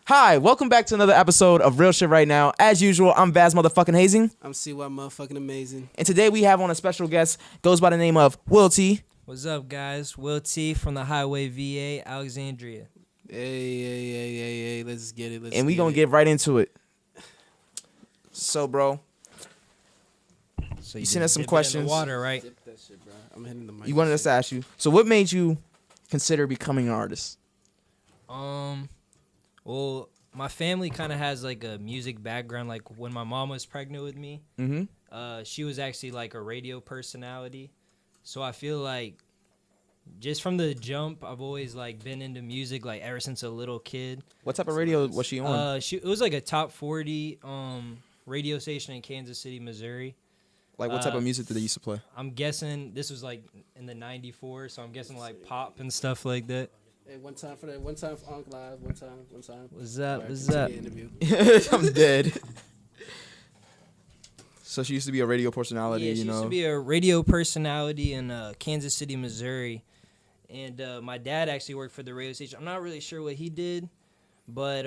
Hi, welcome back to another episode of Real Shit Right Now. As usual, I'm Vaz motherfucking Hazing. I'm CY motherfucking Amazing. And today we have on a special guest, goes by the name of Will T. What's up, guys? Will T from the Highway VA, Alexandria. Hey, let's get it. And we gonna get right into it. So, bro, So you sent us some dip it in questions. the water, right? Dip that shit, bro. I'm hitting the mic. You wanted us to ask you. So what made you consider becoming an artist? Well, my family kind of has like a music background. Like when my mom was pregnant with me, she was actually like a radio personality. So I feel like just from the jump, I've always like been into music like ever since a little kid. What type of radio was she on? It was like a top 40 radio station in Kansas City, Missouri. Like what type of music did they used to play? I'm guessing this was like in the '94, so I'm guessing like pop and stuff like that. Hey, one time for Unc Live. One time. What's up? Right, What's up? interview. I'm dead. So she used to be a radio personality, Yeah, she used to be a radio personality in Kansas City, Missouri. And my dad actually worked for the radio station. I'm not really sure what he did, but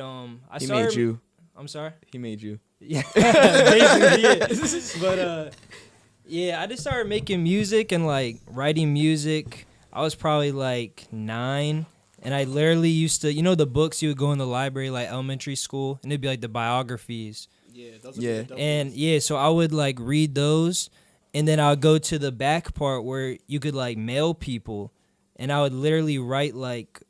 He made you. I'm sorry? He made you. Yeah, basically, yeah. But, yeah, I just started making music and, like, writing music. I was probably, like, 9. And I literally used to, you know the books you would go in the library, like elementary school? And it'd be, like, the biographies. Yeah, those are Yeah. dope And ones. yeah, so I would like read those, and then I would go to the back part where you could like mail people, and I would literally write like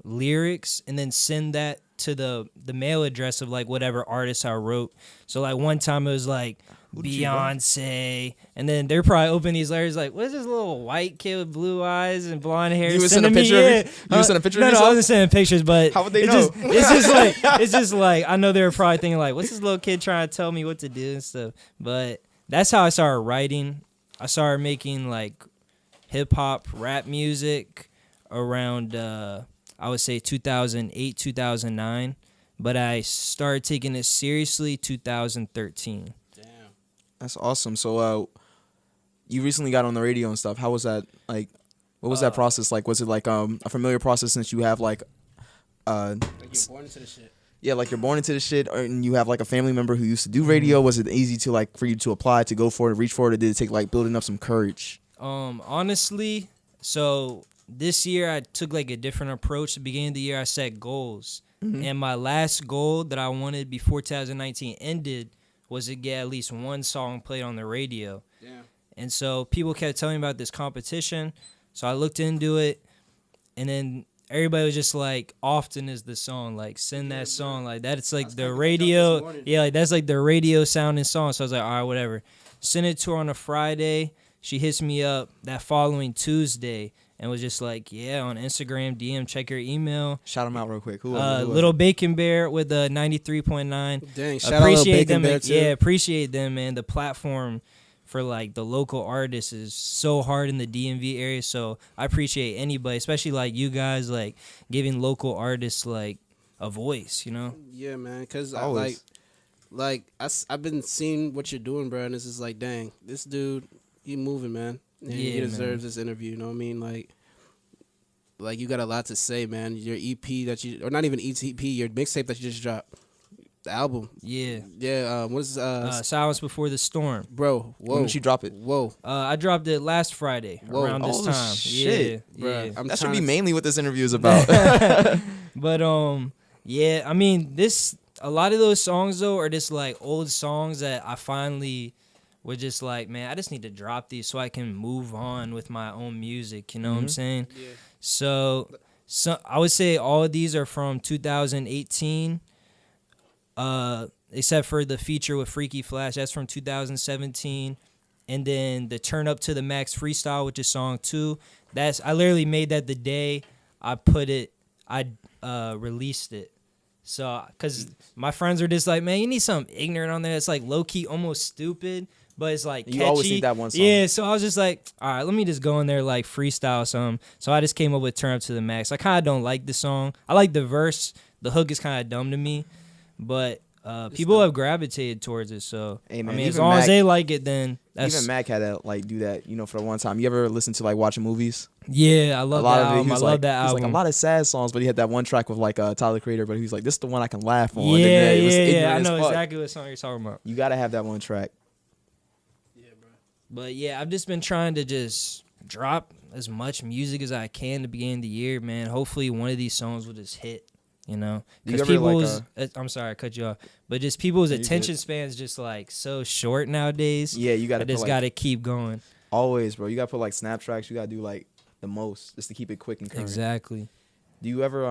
lyrics and then send that to the mail address of like whatever artist I wrote. So like one time it was like Beyonce, and then they're probably opening these letters like, what's this little white kid with blue eyes and blonde hair? You would send a picture of it? You would send a picture of No, yourself? I wasn't sending pictures, but How would they know? It's just like I know they were probably thinking like, what's this little kid trying to tell me what to do and stuff. But that's how I started writing. I started making like hip hop, rap music around I would say 2008, 2009, but I started taking it seriously 2013. Damn. That's awesome. So, you recently got on the radio and stuff. How was that? Like, what was that process like? Was it like a familiar process since you have like, Like you're born into the shit. yeah, like you're born into the shit, and you have like a family member who used to do radio? Was it easy to like for you to apply to go for it, reach for it, or did it take like building up some courage? Honestly, so this year I took like a different approach. The beginning of the year I set goals, and my last goal that I wanted before 2019 ended was to get at least one song played on the radio. Yeah. And so people kept telling me about this competition. So I looked into it, and then everybody was just like, often is the song, like send that song, like that's like the radio. Yeah, like that's like the radio sounding song. So I was like, all right, whatever. Sent it to her on a Friday. She hits me up that following Tuesday and was just like, yeah, on Instagram, DM, check your email. Shout them out real quick. Who was it? Little Bacon Bear with a 93.9. Dang, shout out Lil Bacon them, Bear too. yeah, appreciate them, man. The platform for like the local artists is so hard in the DMV area, so I appreciate anybody, especially like you guys, like giving local artists like a voice, you know? Yeah, man, because I Always. I've been seeing what you're doing, bro, and it's just like, dang, this dude, he moving, man. And he Yeah, deserves this interview, you know what I mean? Like you got a lot to say, man. Your EP that you, or not even EP, your mixtape that you just dropped, the album. Yeah. Yeah, what is Silence Before the Storm. bro? Whoa, When did you drop it? Whoa, I dropped it last Friday around this Oh, time. shit, yeah, bruh. yeah. I'm That should trying be to- mainly what this interview is about. But yeah, I mean a lot of those songs though are just like old songs that I finally was just like, man, I just need to drop these so I can move on with my own music, you know what I'm saying? Yeah. So I would say all of these are from 2018. Except for the feature with Freaky Flash, that's from 2017. And then the Turn Up to the Max freestyle, which is song 2, I literally made that the day I released it. So, cause my friends were just like, man, you need something ignorant on there. It's like low key, almost stupid, but it's like catchy. You always need that one song. Yeah, so I was just like, all right, let me just go in there like freestyle some. So I just came up with Turn Up to the Max. I kind of don't like the song. I like the verse. The hook is kind of dumb to me, but people have gravitated towards it. So Hey, man, I mean, as even long as Mac- they like it, then that's Even Mac had to like do that, for the one time. You ever listen to like watching movies? yeah. I love a lot that of it, album. he I was love like, that he's album. like a lot of sad songs, but he had that one track with like Tyler Creator, but he was like, this is the one I can laugh on. Yeah, And it was yeah. ignorant I as know fuck. exactly what song you're talking about. You gotta have that one track. Yeah, bro. But yeah, I've just been trying to just drop as much music as I can to begin the year, man. Hopefully, one of these songs will just hit. Do you Because ever, like, people's, I'm sorry, I cut you off, but just people's No, you're attention good. span's just like so short nowadays. Yeah, you gotta I just put, gotta keep going. always, bro. You gotta put like snap tracks. You gotta do like the most just to keep it quick and current. Exactly. Do you ever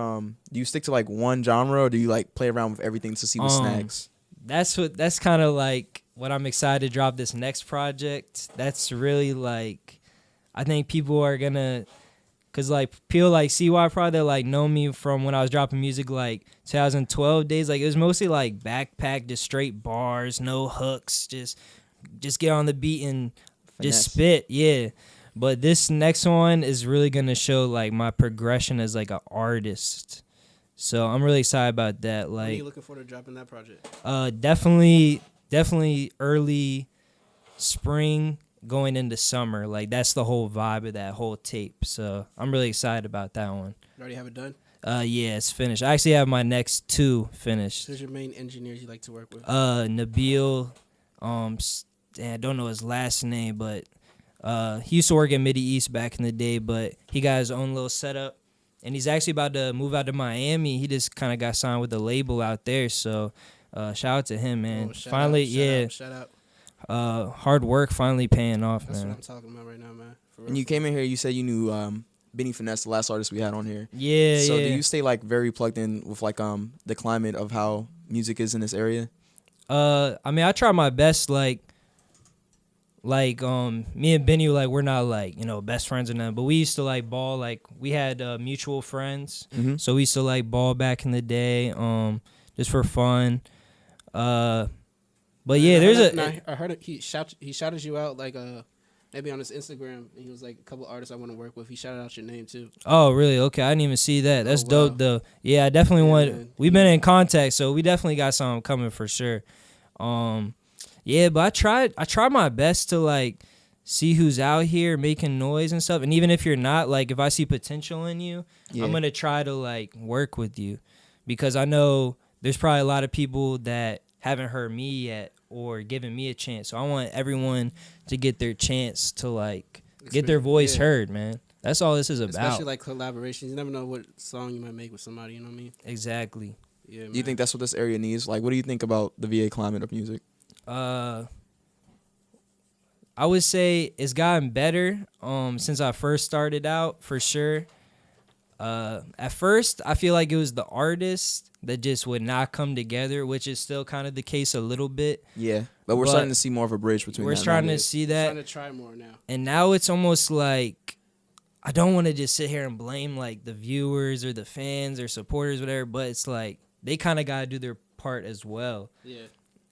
do you stick to like one genre, or do you like play around with everything to see what snags? That's kind of like what I'm excited to drop this next project. That's really like, I think people are gonna, cause like people like CY probably they like know me from when I was dropping music like 2012 days. Like it was mostly like backpack, just straight bars, no hooks, just get on the beat and just Finesse. spit. Yeah. But this next one is really gonna show like my progression as like an artist. So I'm really excited about that. When are Like you looking forward to dropping that project? definitely early spring going into summer. Like that's the whole vibe of that whole tape. So I'm really excited about that one. You already have it done? Yeah, it's finished. I actually have my next 2 finished. Who's your main engineers you like to work with? Nabil, I don't know his last name, but he used to work at Midi East back in the day, but he got his own little setup. And he's actually about to move out to Miami. He just kind of got signed with the label out there. So shout out to him, man. Oh, shout Finally, out, shout out. hard work finally paying off, That's man. what I'm talking about right now, man. For real. And you came in here, you said you knew Benny Finesse, the last artist we had on here. Yeah, So yeah. do you stay like very plugged in with like the climate of how music is in this area? I mean, I try my best. Like me and Benny, like we're not like best friends or nothing, but we used to like ball. Like we had mutual friends, Mm-hmm. so we used to like ball back in the day, just for fun. But yeah, I heard it, he shouted you out like maybe on his Instagram, and he was like a couple artists I want to work with. He shouted out your name too. Oh, really? Okay, I didn't even see that. That's Oh, dope, wow. though. Yeah, I definitely Yeah, want. man. We've been in contact, so we definitely got something coming for sure. Yeah, but I try my best to like see who's out here making noise and stuff. And even if you're not, like if I see potential in you, Yeah. I'm gonna try to like work with you, because I know there's probably a lot of people that haven't heard me yet or given me a chance. So I want everyone to get their chance to like get their voice Yeah. heard, man. That's all this is about. Especially like collaborations. You never know what song you might make with somebody. You know what I mean? Exactly. Yeah. Do you think that's what this area needs? Like, what do you think about the VA climate of music? I would say it's gotten better since I first started out, for sure. At first, I feel like it was the artists that just would not come together, which is still kind of the case a little bit. Yeah, but we're But starting to see more of a bridge between. We're that starting now. to see that. Trying to try more now. And now it's almost like I don't want to just sit here and blame like the viewers or the fans or supporters, whatever, but it's like they kind of got to do their part as well. Yeah.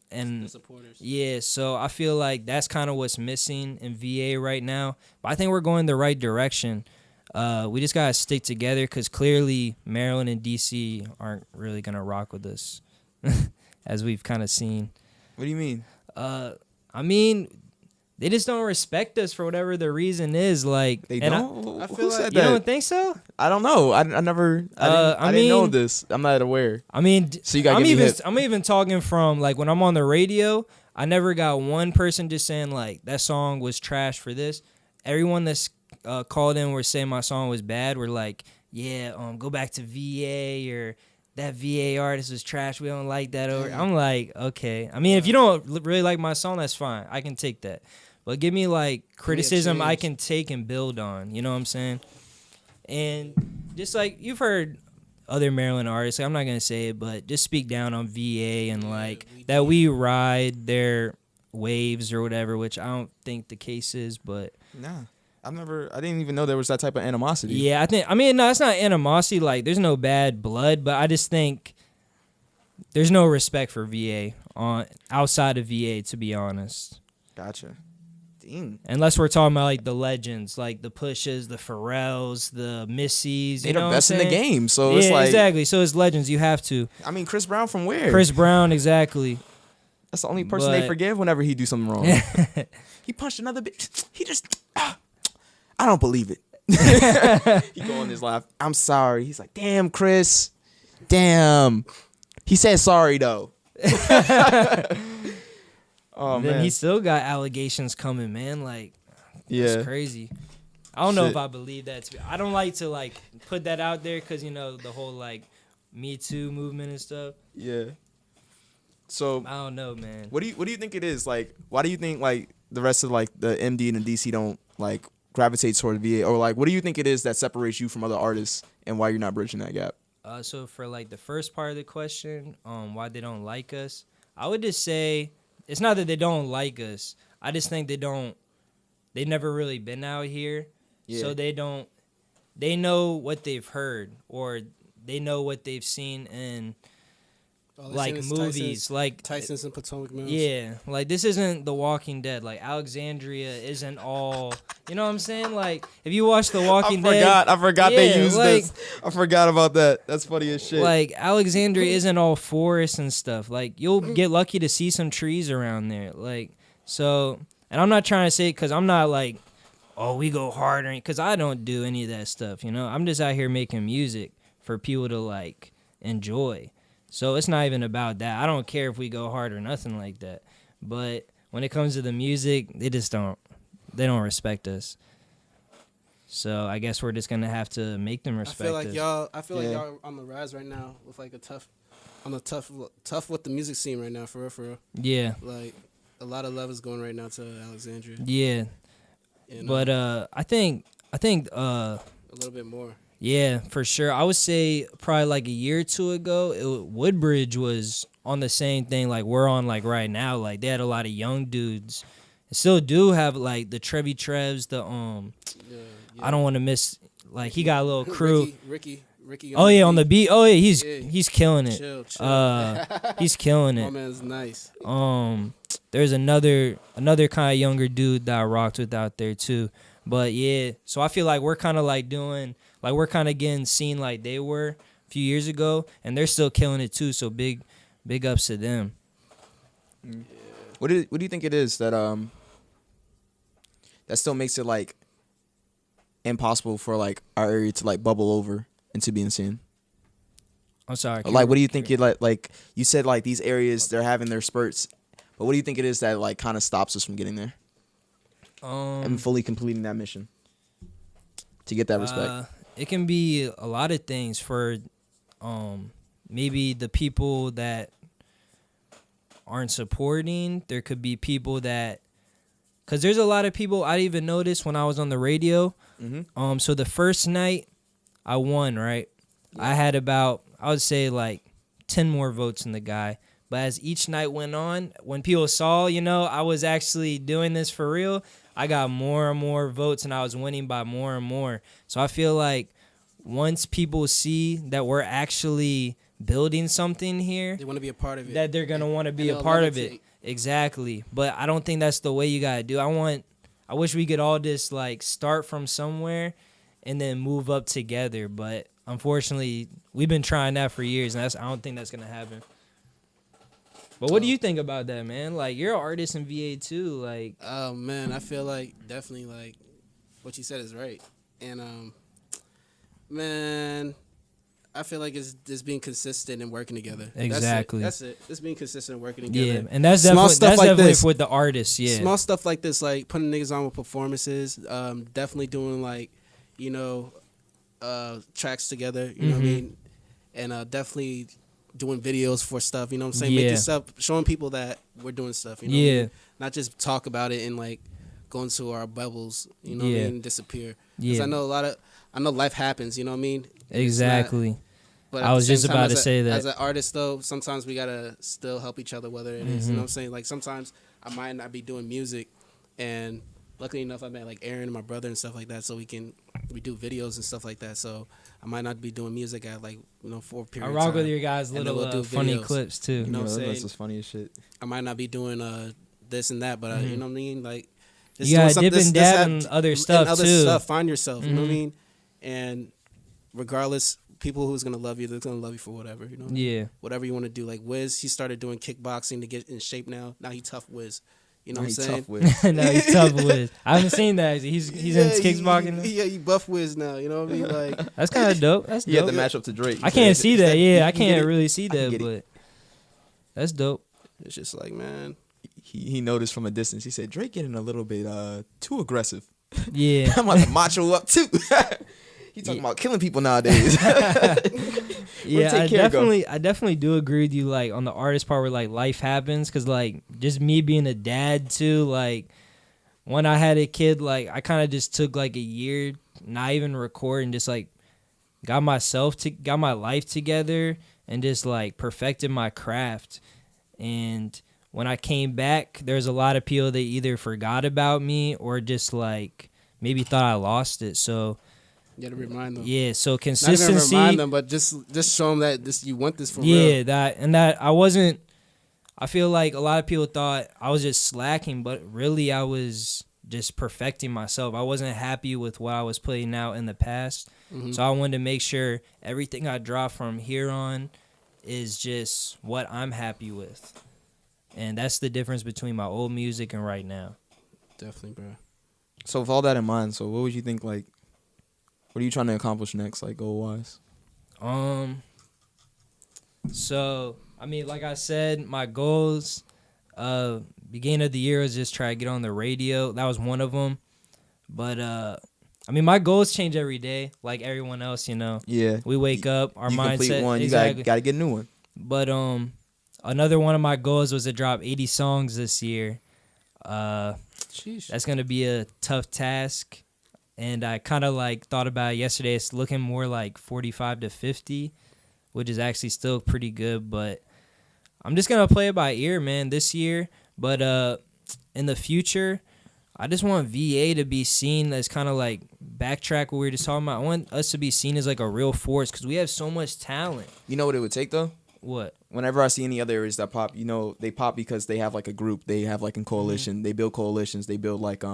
And The supporters. yeah, so I feel like that's kind of what's missing in VA right now. But I think we're going the right direction. We just got to stick together, because clearly Maryland and DC aren't really going to rock with us, as we've kind of seen. What do you mean? I mean, they just don't respect us for whatever the reason is. Like They and don't. I Who feel like- said You that? don't think so? I don't know. I never. I didn't know mean- this. I'm not aware. I mean, So you gotta give me hip. I'm even talking from like when I'm on the radio. I never got one person just saying like that song was trash for this. Everyone that's called in were saying my song was bad. We're like, yeah, go back to VA, or that VA artist was trash. We don't like that. Over. I'm like, okay. I mean, if you don't really like my song, that's fine. I can take that. But give me like criticism I change. can take and build on. You know what I'm saying? And just like you've heard other Maryland artists, I'm not gonna say it, but just speak down on VA and like that we ride their waves or whatever, which I don't think the case is, but Nah, I didn't even know there was that type of animosity. yeah, I mean, no, it's not animosity. Like, there's no bad blood, but I just think there's no respect for VA outside of VA, to be honest. Gotcha. Dang. Unless we're talking about like the legends, like the Pushes, the Pharrells, the Missies. They're You know the what I'm best in the saying? game, so Yeah, it's like exactly. So it's legends. You have to. I mean, Chris Brown from where? Chris Brown, exactly. That's the only person they But- forgive whenever he do something wrong. He punched another bitch. He just, I don't believe it. He go on his laugh. I'm sorry. He's like, damn, Chris. Damn. He said sorry though. Oh Then man. he still got allegations coming, man. Like, Yeah. that's crazy. I don't know Shit. if I believe that. I don't like to like put that out there because the whole like Me Too movement and stuff. Yeah. So I don't know, man. what do you think it is? Like, why do you think like the rest of like the MD and the DC don't like gravitate toward VA, or like what do you think it is that separates you from other artists and why you're not bridging that gap? So for like the first part of the question, why they don't like us, I would just say it's not that they don't like us. I just think they've never really been out here. Yeah. So they know what they've heard or they know what they've seen in All they've like seen is movies. Like Tyson's and Potomac Mills. yeah, like this isn't The Walking Dead. Like Alexandria isn't all, you know what I'm saying? Like if you watch The Walking Dead, I forgot they Yeah, used like- this. I forgot about that. That's funny as shit. like Alexandria isn't all forest and stuff. Like you'll get lucky to see some trees around there. Like so, and I'm not trying to say because I'm not like, oh we go harder because I don't do any of that stuff. I'm just out here making music for people to like enjoy. So it's not even about that. I don't care if we go hard or nothing like that. But when it comes to the music, they don't respect us. So I guess we're just gonna have to make them respect I feel like us. Yeah. y'all on the rise right now with like tough with the music scene right now, for real. Yeah, Like a lot of love is going right now to Alexandria. yeah. And, But I think a little bit more. yeah, for sure. I would say probably like a year or two ago, Woodbridge was on the same thing like we're on like right now. Like they had a lot of young dudes. They still do have like the Trevi Trevs, the Yeah, I don't want to miss like he got a little crew. Ricky. Oh yeah, on the beat. Oh yeah, Yeah. he's killing it. Chill. He's killing My it. man's nice. There's another kind of younger dude that I rocked with out there too. But yeah, so I feel like we're kind of like doing like we're kind of getting seen like they were a few years ago, and they're still killing it too. So big ups to them. What do you think it is that that still makes it like impossible for like our area to like bubble over into being seen? I'm sorry. Like, what do you think it like you said like these areas they're having their spurts, but what do you think it is that like kind of stops us from getting there and fully completing that mission to get that respect? It can be a lot of things for maybe the people that aren't supporting. There could be people that, because there's a lot of people I even noticed when I was on the radio. Mm-hmm. So the first night I won, right? I had about, I would say like 10 more votes than the guy. But as each night went on, when people saw, I was actually doing this for real, I got more and more votes and I was winning by more and more. So I feel like once people see that we're actually building something here, They want to be a part of it. that they're going to want to be And a they'll part of it. levitate. Exactly. But I don't think that's the way you got to do. I wish we could all just like start from somewhere and then move up together. But unfortunately, we've been trying that for years, and I don't think that's going to happen. But what do you think about that, man? Like, you're an artist in VA too. Like, Oh man, I feel like definitely like what you said is right, and man, I feel like it's just being consistent and working together. Exactly. That's it. Just being consistent and working yeah, together. and that's Small definitely stuff that's like definitely this. with the artists. Yeah, Small stuff like this, like putting niggas on with performances. Definitely doing like, tracks together. You know what I mean, and definitely doing videos for stuff. You know what I'm saying? Yeah. Making stuff, showing people that we're doing stuff. You know what I Yeah. mean? Not just talk about it and like go into our bubbles. You know what Yeah. I mean? And disappear. Because yeah, I know life happens. You know what I mean? It's not- exactly. but I at the was same just time, about as to say that. As an artist, though, sometimes we gotta still help each other, whether it is, you know what I'm saying? Like, sometimes I might not be doing music, and luckily enough, I met, like, Aaron and my brother and stuff like that, so we do videos and stuff like that, so I might not be doing music at, like, for a I period of rock time. with your guys' And then little we'll do funny videos. clips too. You know what I'm saying? That's just funny as shit. I might not be doing this and that, but, you know what I mean? Like, Just You doing gotta something- dip and this dab have- in other stuff, too. Find yourself. You know what I Mhm. mean? And regardless, people who's gonna love you, they're gonna love you for whatever. You know? Yeah. Whatever you want to do. Like Wiz, he started doing kickboxing to get in shape now. Now he tough Wiz. You know what I'm saying? Tough with. No, he's tough with. I haven't seen that. He's in kickboxing. now? Yeah, he buff Wiz now. You know what I mean? Like That's kind of dope. That's You have dope. to match up to Drake. I can't see that. Yeah, I You can get can't it. really see can that, get it. but that's dope. it's just like, man. He noticed from a distance. He said Drake getting a little bit too aggressive. Yeah. I'm about to macho up too. He talking about killing people nowadays. Yeah, take care, go? I definitely do agree with you, like, on the artist part where, like, life happens, because, like, just me being a dad, too, like, when I had a kid, like, I kind of just took, like, a year, not even record, and just, like, got my life together, and just, like, perfected my craft, and when I came back, there's a lot of people that either forgot about me, or just, like, maybe thought I lost it, so... You gotta remind them. Yeah, so Not consistency. even remind them, but just show them that this you want this for Yeah, real. that I wasn't. I feel like a lot of people thought I was just slacking, but really I was just perfecting myself. I wasn't happy with what I was putting out in the past, so I wanted to make sure everything I drop from here on is just what I'm happy with, and that's the difference between my old music and right now. Definitely, bro. So with all that in mind, so what would you think, like, what are you trying to accomplish next, like, goal-wise? So, I mean, like I said, my goals, beginning of the year was just try to get on the radio. That was one of them. But, I mean, my goals change every day, like everyone else, you know. Yeah. We wake up, our you mindset. complete one, exactly. you gotta get a new one. But, another one of my goals was to drop 80 songs this year. Sheesh. That's going to be a tough task. And I kind of like thought about it yesterday. It's looking more like 45 to 50, which is actually still pretty good. But I'm just going to play it by ear, man, this year. But in the future, I just want VA to be seen as kind of like backtrack what we were just talking about. I want us to be seen as like a real force because we have so much talent. You know what it would take, though? What? Whenever I see any other areas that pop, you know, they pop because they have like a group. They have like a coalition. They build coalitions. They build like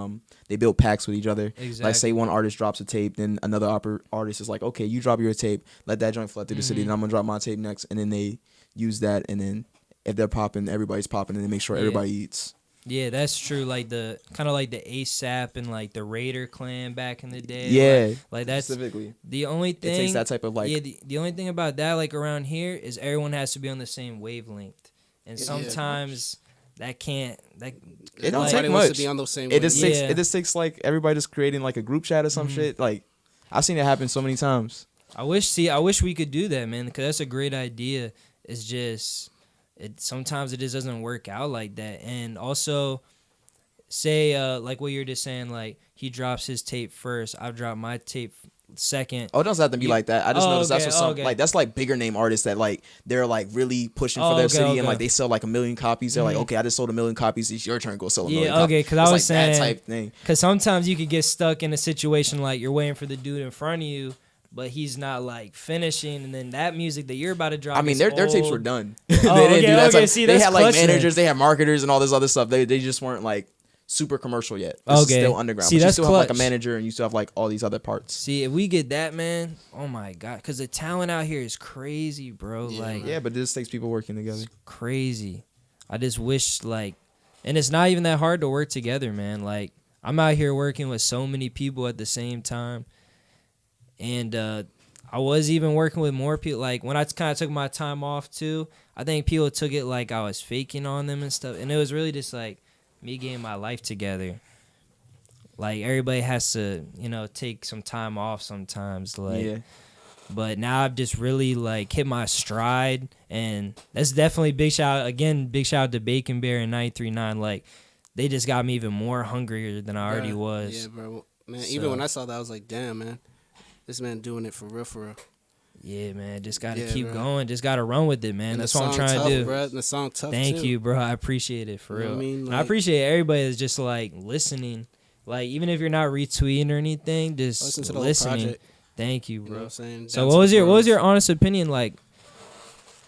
they build packs with each other. Exactly. Like say one artist drops a tape, then another artist is like, okay, you drop your tape, let that joint flood through the city, then I'm gonna drop my tape next, and then they use that, and then if they're popping, everybody's popping, and they make sure everybody eats. Yeah, that's true. Like the kind of like the ASAP and like the Raider clan back in the day. Yeah, like that's specifically. the only thing. It takes that type of like. Yeah, the only thing about that, like around here, is everyone has to be on the same wavelength, and sometimes that can't. That It don't like, take Everybody wants much. to be on those same It just wavelengths. takes. It just takes like everybody just creating like a group chat or some shit. Like I've seen it happen so many times. I wish we could do that, man, because that's a great idea. It's just sometimes it just doesn't work out like that, and also. Say, like what you're just saying, like he drops his tape first, I drop my tape second. Oh, it doesn't have to be like that. I just noticed that's what some okay. like that's like bigger name artists that like they're like really pushing for their city and like they sell like 1 million copies. They're like, okay, I just sold 1 million copies. It's your turn to go sell 1 million copies. Okay, because I was like saying that type thing. Because sometimes you could get stuck in a situation like you're waiting for the dude in front of you, but he's not like finishing, and then that music that you're about to drop. I mean, their tapes were done. They okay, didn't do that type. see, they that's had like clutch then. managers, they had marketers, and all this other stuff. They just weren't like super commercial yet. This is still underground. See, but you that's still have like a clutch. manager, and you still have like all these other parts. See, if we get that, man, oh my god, because the talent out here is crazy, bro. Yeah, but this takes people working together. Crazy. I just wish like, and it's not even that hard to work together, man. Like I'm out here working with so many people at the same time, and I was even working with more people. Like when I kind of took my time off too, I think people took it like I was faking on them and stuff, and it was really just like me getting my life together. Like everybody has to, take some time off sometimes. Like, but now I've just really like hit my stride, and that's definitely big shout out to Bacon Bear and 939. Like they just got me even more hungrier than I already was. Yeah, bro. Man, So- even when I saw that, I was like, damn, man, this man doing it for real, for real. Yeah, man, just gotta Yeah, keep bro. going. Just gotta run with it, man. And That's the what I'm song trying tough, to do. Bro. And the song tough. Thank too. you, bro. I appreciate it for You know real. what I mean? And I Like- appreciate everybody that's just like listening. Like even if you're not retweeting or anything, just Listen to the whole listening. project. Thank you, You know bro. what I'm saying? So Down what to was the your bros. honest opinion like?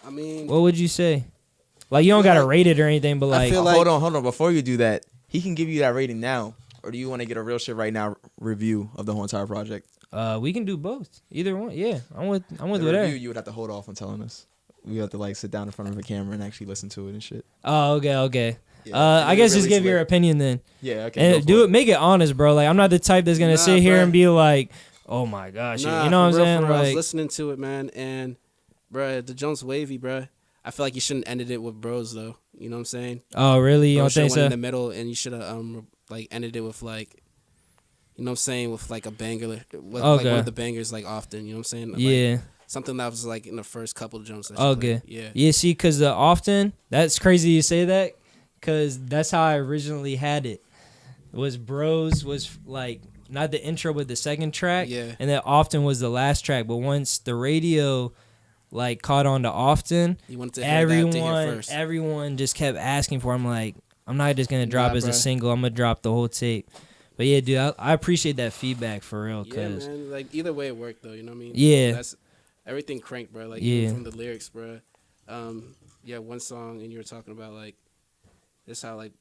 I mean, What would you say? Like you don't feel gotta like- rate it or anything, but I like feel like- Hold on. Before you do that, he can give you that rating now, or do you want to get a real shit right now review of the whole entire project? We can do both. Either one. Yeah, I'm with The whatever. review, you would have to hold off on telling us. We have to like sit down in front of a camera and actually listen to it and shit. Oh, okay. Yeah, I guess just really give your opinion then. Yeah, okay. And do it. Make it honest, bro. Like I'm not the type that's gonna sit here and be like, "Oh my gosh," you know what I'm saying? I was Like, listening to it, man, and bro, the Jones wavy, bro. I feel like you shouldn't ended it with bros though. You know what I'm saying? oh really? You Bro don't think went in so? the middle, and you should have like ended it with like, you know what I'm saying, with like a banger, with like one of the bangers like often. You know what I'm saying? Like, Yeah. something that was like in the first couple of Jones. Okay. Yeah. Yeah. See, cause the often that's crazy you say that, cause that's how I originally had it. Was Bros was like not the intro but the second track. Yeah. And then often was the last track. But once the radio like caught on to often, You wanted to hear that to hear first. everyone just kept asking for it. I'm like, I'm not just gonna drop as a bruh. single. I'm gonna drop the whole tape. But yeah, dude, I appreciate that feedback for real. Yeah, Cause man. Like either way it worked though. You know what I mean? Yeah. That's everything cranked, bro. Like Yeah. even from the lyrics, bro. Yeah, one song and you were talking about like this how like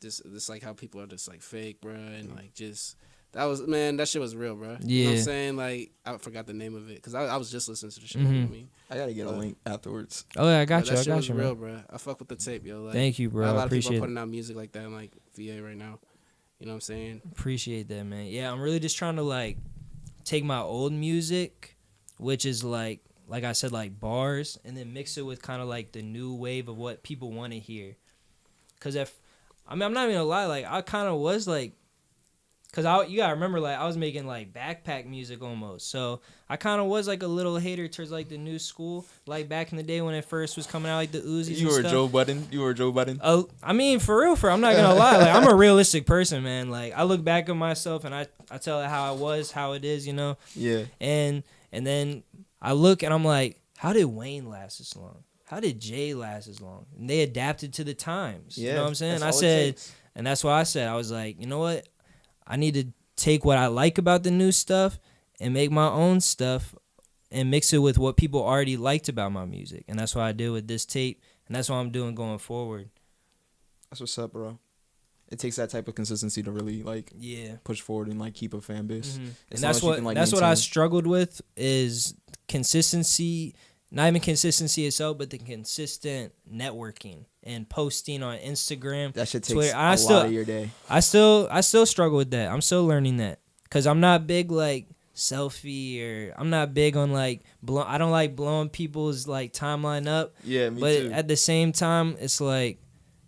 this like how people are just like fake, bro, and like just that was man, that shit was real, bro. You know what I'm Yeah. saying? Like I forgot the name of it because I was just listening to the shit. You know what I mean? I gotta get a link afterwards. oh yeah, I got But you. that I shit got was you, real, man. bro. I fuck with the tape, yo. Like, Thank you, bro. A I lot of people appreciate are it. putting out music like that in like VA right now. You know what I'm saying? Appreciate that, man. Yeah, I'm really just trying to like take my old music, which is like I said, like bars, and then mix it with kind of like the new wave of what people want to hear. Cause I'm not even gonna lie, like I kind of was like, cause you gotta remember, like I was making like backpack music almost, so I kind of was like a little hater towards like the new school, like back in the day when it first was coming out, like the Uzis. You and were stuff. Joe Budden. You were Joe Budden. I mean, for real, I'm not gonna lie. Like, I'm a realistic person, man. Like, I look back at myself and I tell it how I was, how it is, you know. Yeah. And then I look and I'm like, how did Wayne last this long? How did Jay last as long? And they adapted to the times. Yeah, You know what I'm saying? that's I all it said, takes. and that's why I said, I was like, you know what? I need to take what I like about the new stuff and make my own stuff and mix it with what people already liked about my music. And that's what I did with this tape. And that's what I'm doing going forward. That's what's up, bro. It takes that type of consistency to really like push forward and like keep a fan base. Mm-hmm. As And long that's as you what can, like, that's what I maintain- struggled with is consistency. Not even consistency itself, but the consistent networking and posting on Instagram. That shit takes Twitter. a lot of your day. I still struggle with that. I'm still learning that because I'm not big like selfie or I'm not big on like I don't like blowing people's like timeline up. Yeah, me But too. at the same time, it's like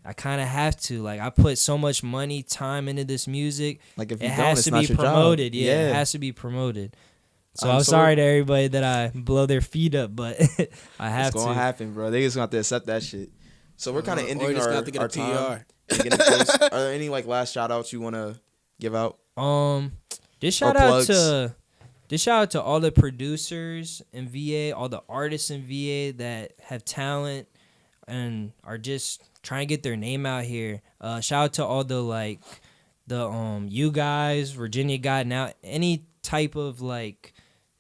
I kind of have to. Like I put so much money, time into this music. Like if It you don't, has it's to not be your promoted. job. Yeah, it has to be promoted. So I'm I'm so- sorry to everybody that I blow their feet up, but I have It's gonna to. happen, bro. They just gonna have to accept that shit. So we're kind of Or ending you just our, have to get our a time. PR. Getting close. Are there any like last shout outs you want to give out? This shout out to all the producers in VA, all the artists in VA that have talent and are just trying to get their name out here. Shout out to all the you guys, Virginia God, now any type of like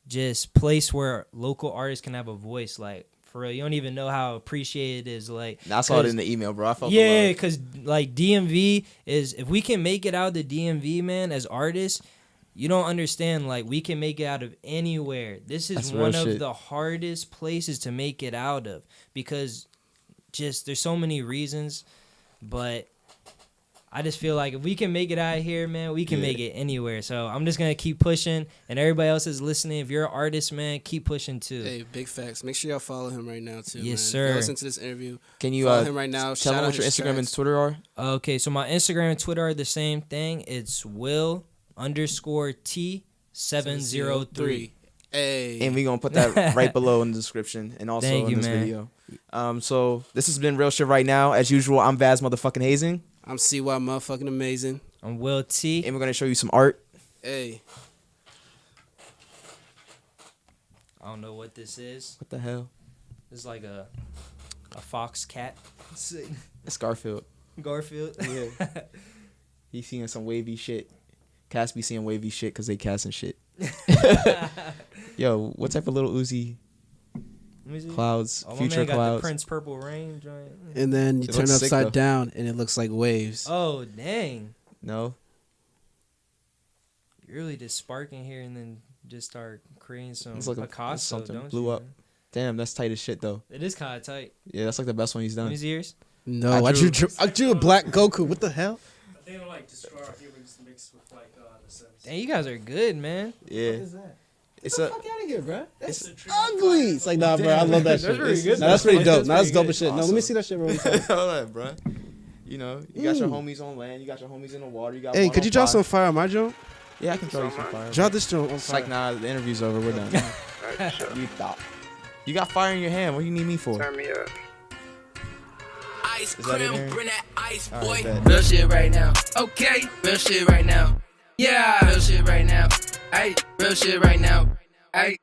just place where local artists can have a voice. Like for real, you don't even know how appreciated it is. Like I saw it in the email, bro. I felt the yeah, love. because like DMV is, if we can make it out of the DMV, man, as artists, you don't understand. Like we can make it out of anywhere. This is That's real one of shit. the hardest places to make it out of because just there's so many reasons, but I just feel like if we can make it out of here, man, we can Yeah. make it anywhere. So I'm just gonna keep pushing, and everybody else is listening. If you're an artist, man, keep pushing too. Hey, big facts. Make sure y'all follow him right now too. Yes, man. sir. If you listen to this interview. Can you follow him right now. tell Shout them out what your his Instagram and tracks. Twitter are? Okay, so my Instagram and Twitter are the same thing. It's Will_T703. Hey. And we're gonna put that right below in the description and also Thank in you, this man. video. So this has been Real Shit Right Now. As usual, I'm Vaz motherfucking Hazing. I'm CY motherfucking amazing. I'm Will T. And we're gonna show you some art. Hey. I don't know what this is. What the hell? It's like a fox cat. It's Garfield. Garfield. Yeah. He's seeing some wavy shit. Cats be seeing wavy shit because they casting shit. Yo, what type of little Uzi Let me see. clouds? Oh, my Future man got clouds. the Prince Purple Rain joint. And then you It turn it looks sick, upside though. down and it looks like waves. Oh dang! No. really just spark in here and then just start creating some It's like Picasso, something don't blew you? up. Man? Damn, that's tight as shit though. It is kind of tight. Yeah, that's like the best one he's done. His ears. No, I drew a black Goku. What the hell? They don't like destroy our humans mixed with like the Sims. Dang, you guys are good, man. Yeah, that? it's Get a the fuck out of here, bro. That's It's a ugly. It's like, nah, bro. I love that shit. pretty good. Nah, that's pretty dope. Nah, that's pretty dope good. as shit. No, let me see that shit, bro. hold on, bro. You know, you got your homies on land, you got your homies in the water. You got Hey, one could on you drop fire. some fire on my joint? Yeah, I can throw you some fire. Drop this joint on It's fire. like, nah, the interview's over. We're done. You thought. You got fire in your hand. What do you need me for? Turn me up. Ice Is that it, cream, Aaron? bring that ice, All boy. right, bet. Real shit right now. Okay, real shit right now. Yeah, real shit right now. Ay, real shit right now. Ay.